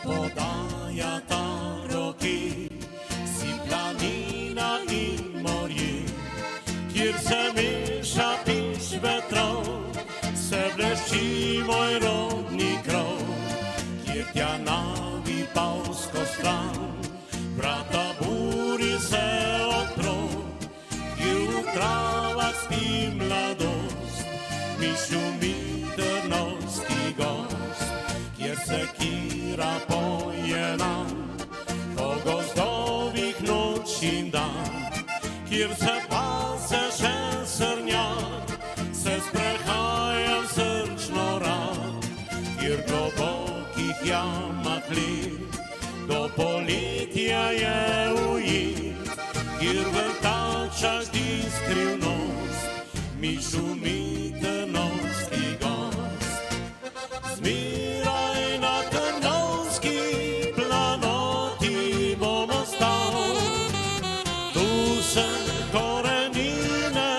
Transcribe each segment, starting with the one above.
Podaja ta roki, si planina in morje, kjer se meša piš vetrov, se blešči moj rodni krov, kjer tja na Vipavsko stran, vrata buri se odpro, kjer v travah spi mladost, mi šumi Trnovski gost, kjer se kira poje nam, po gozdovih noč in dan, kjer se pase še srnjak, se sprehajam srčno rad, kjer globokih jamah let, do poletja je ujet, kjer vrtača ždi skrivnost, mi šumi Trnovski gost. Zmeraj na Trnovski planoti bom ostal, tu sem korenine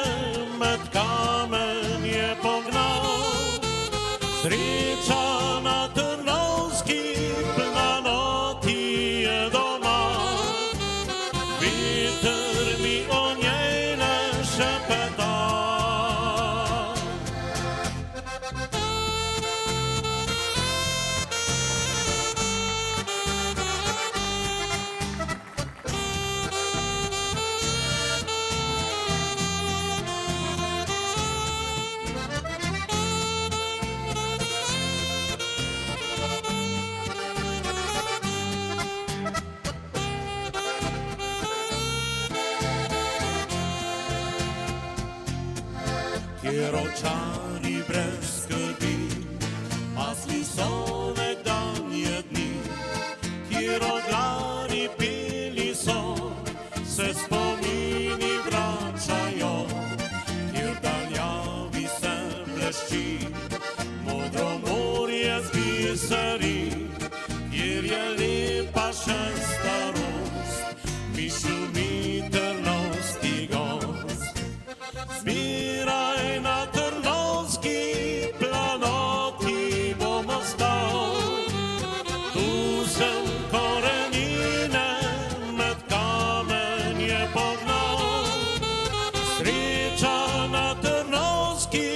med kamenje pognal. Sreča na Trnovski planoti je doma, veter mi o njej ne šepeta. Kjer očari brez skrbi, pasli so nekdanje dni, kjer oglani peli so, se spomini vračajo, kjer daljavi se blešči, modro morje z biseri, kjer je lepa še starost, mi šumi Trnovski gost. Zbiraj na Trnovski planoti bom ostal, tu sem korenine med kamenje pognal. Sreča na Trnovski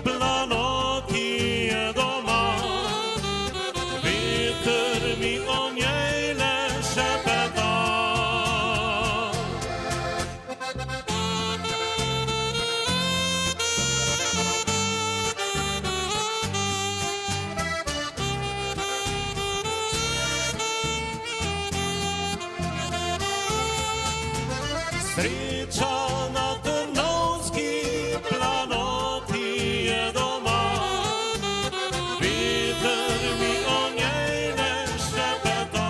planoti je doma, veter mi o njej ne šepeta. Sreča na Trnovski planoti je doma, veter mi o njej ne šepeta.